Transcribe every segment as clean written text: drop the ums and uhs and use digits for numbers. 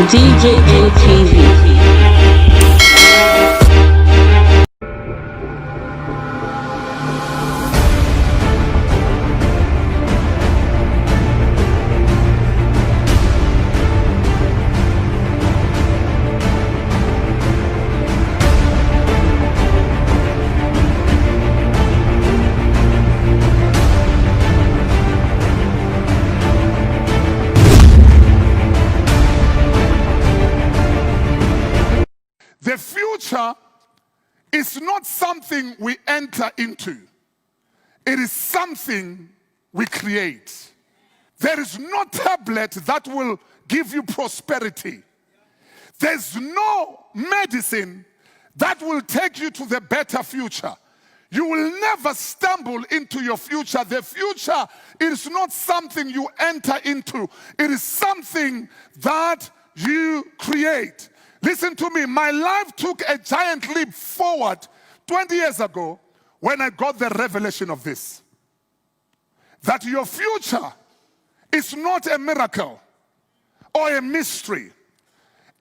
DJM TV. The future is not something we enter into. It is something we create. There is no tablet that will give you prosperity. There's no medicine that will take you to the better future. You will never stumble into your future. The future is not something you enter into. It is something that you create. Listen to me, my life took a giant leap forward 20 years ago when I got the revelation of this. That your future is not a miracle or a mystery.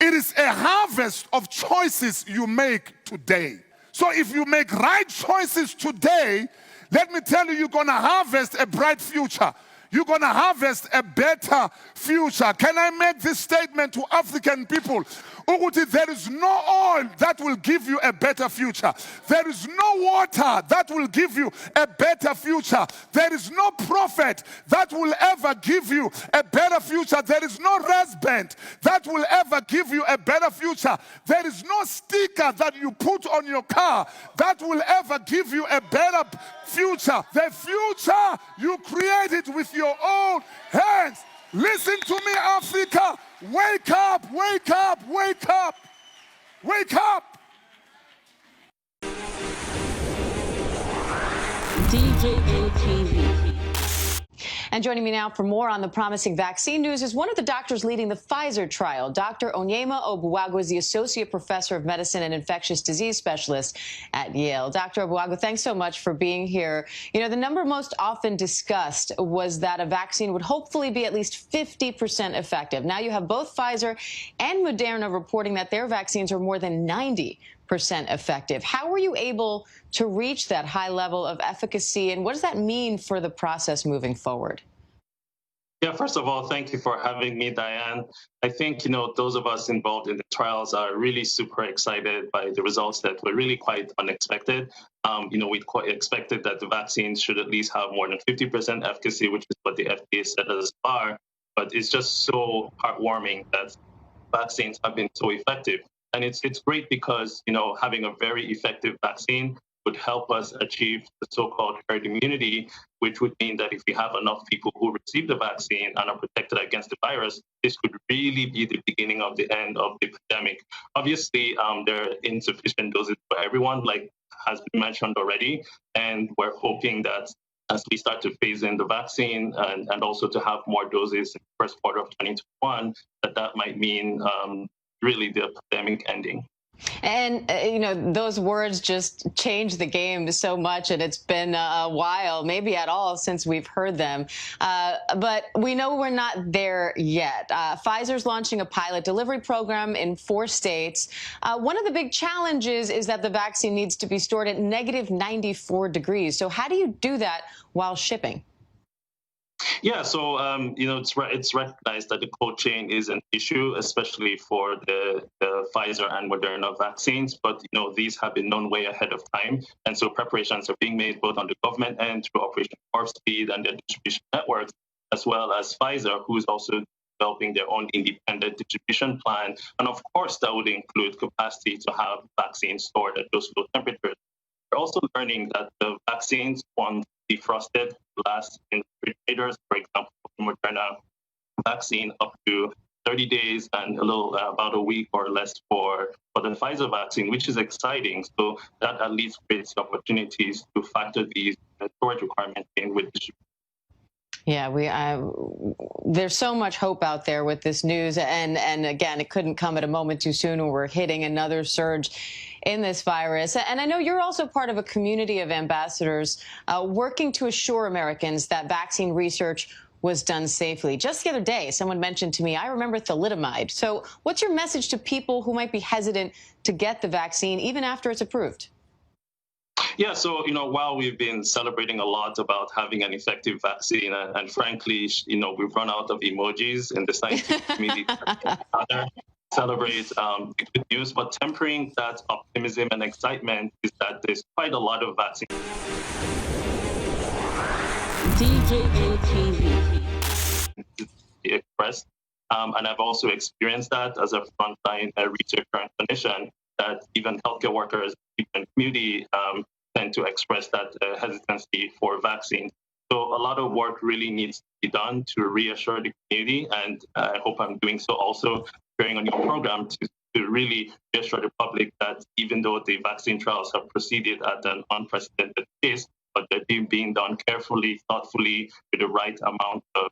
It is a harvest of choices you make today. So if you make right choices today, let me tell you, you're going to harvest a bright future. You're going to harvest a better future. Can I make this statement to African people? There is no oil that will give you a better future. There is no water that will give you a better future. There is no prophet that will ever give you a better future. There is no wristband that will ever give you a better future. There is no sticker that you put on your car that will ever give you a better future. The future, you create it with your own hands. Listen to me, Africa. Wake up, wake up, wake up, wake up. DJM TV. And joining me now for more on the promising vaccine news is one of the doctors leading the Pfizer trial. Dr. Onyema Obuagu is the Associate Professor of Medicine and Infectious Disease Specialist at Yale. Dr. Obuagu, thanks so much for being here. You know, the number most often discussed was that a vaccine would hopefully be at least 50% effective. Now you have both Pfizer and Moderna reporting that their vaccines are more than 90% effective. How were you able to reach that high level of efficacy, and what does that mean for the process moving forward? Yeah, first of all, thank you for having me, Diane. I think, those of us involved in the trials are really super excited by the results that were really quite unexpected. We quite expected that the vaccines should at least have more than 50% efficacy, which is what the FDA said as far. But it's just so heartwarming that vaccines have been so effective. And it's great because, having a very effective vaccine would help us achieve the so-called herd immunity, which would mean that if we have enough people who receive the vaccine and are protected against the virus, this could really be the beginning of the end of the pandemic. Obviously, there are insufficient doses for everyone, like has been mentioned already, and we're hoping that as we start to phase in the vaccine and also to have more doses in the first quarter of 2021, that might mean really the pandemic ending. And, those words just change the game so much, and it's been a while, maybe at all, since we've heard them. But we know we're not there yet. Pfizer's launching a pilot delivery program in 4 states. One of the big challenges is that the vaccine needs to be stored at negative 94 degrees. So how do you do that while shipping? Yeah, so it's recognized that the cold chain is an issue, especially for the Pfizer and Moderna vaccines. But these have been known way ahead of time, and so preparations are being made both on the government end through Operation Warp Speed and their distribution networks, as well as Pfizer, who is also developing their own independent distribution plan. And of course, that would include capacity to have vaccines stored at those low temperatures. We're also learning that the vaccines, once defrosted, last in refrigerators. For example, the Moderna vaccine up to 30 days and about a week or less for the Pfizer vaccine, which is exciting. So that at least creates opportunities to factor these storage requirements in with distribution. Yeah, there's so much hope out there with this news, and again, it couldn't come at a moment too soon when we're hitting another surge in this virus. And I know you're also part of a community of ambassadors working to assure Americans that vaccine research was done safely. Just the other day, someone mentioned to me, I remember thalidomide. So what's your message to people who might be hesitant to get the vaccine even after it's approved? Yeah, so, while we've been celebrating a lot about having an effective vaccine, and frankly, we've run out of emojis in the scientific community to celebrate the good news, but tempering that optimism and excitement is that there's quite a lot of vaccine. DJM TV. Expressed, and I've also experienced that as a frontline researcher and clinician, that even healthcare workers, even community, tend to express that hesitancy for vaccines. So a lot of work really needs to be done to reassure the community, and I hope I'm doing so also, appearing on your program to really reassure the public that even though the vaccine trials have proceeded at an unprecedented pace, but they're being done carefully, thoughtfully, with the right amount of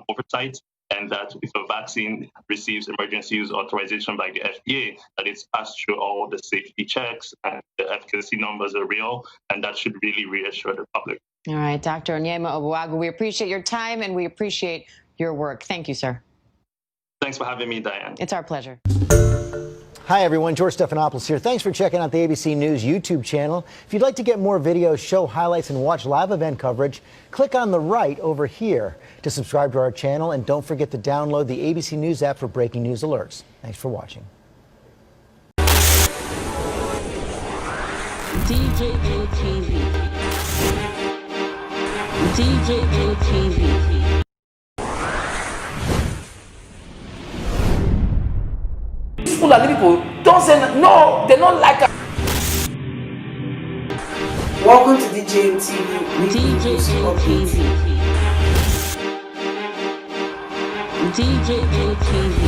oversight, and that if a vaccine receives emergency use authorization by the FDA, that it's passed through all the safety checks and the efficacy numbers are real, and that should really reassure the public. All right, Dr. Onyema Obuagu, we appreciate your time and we appreciate your work. Thank you, sir. Thanks for having me, Diane. It's our pleasure. Hi, everyone. George Stephanopoulos here. Thanks for checking out the ABC News YouTube channel. If you'd like to get more videos, show highlights, and watch live event coverage, click on the right over here to subscribe to our channel. And don't forget to download the ABC News app for breaking news alerts. Thanks for watching. DJM TV. DJM TV. People don't say no, they don't like us. Welcome to DJM TV. DJM TV. DJM TV.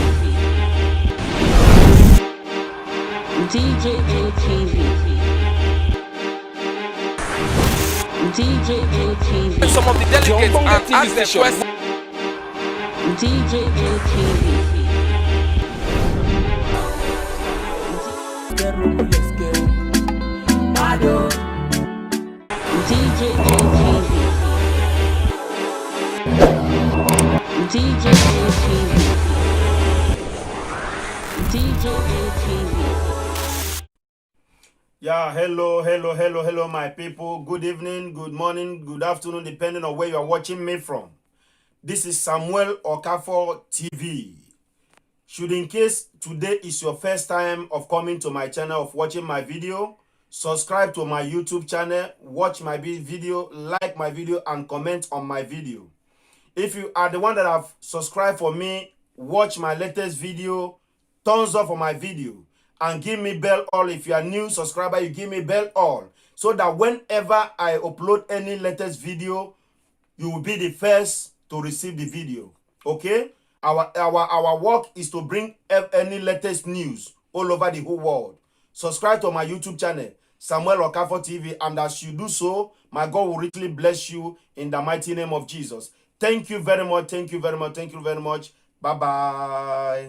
DJM TV. DJM TV. Some of the delegates and ask them questions. DJM TV. Yeah, hello, my people. Good evening, good morning, good afternoon, depending on where you are watching me from. This is Samuel Okafor TV. Should in case today is your first time of coming to my channel, of watching my video, subscribe to my YouTube channel, watch my video, like my video, and comment on my video. If you are the one that have subscribed for me, watch my latest video, thumbs up for my video, and give me bell all. If you are new subscriber, you give me bell all, so that whenever I upload any latest video, you will be the first to receive the video. Okay? Our work is to bring any latest news all over the whole world. Subscribe to my YouTube channel, Samuel Okafor TV, and as you do so, my God will richly bless you in the mighty name of Jesus. Thank you very much. Thank you very much. Thank you very much. Bye-bye.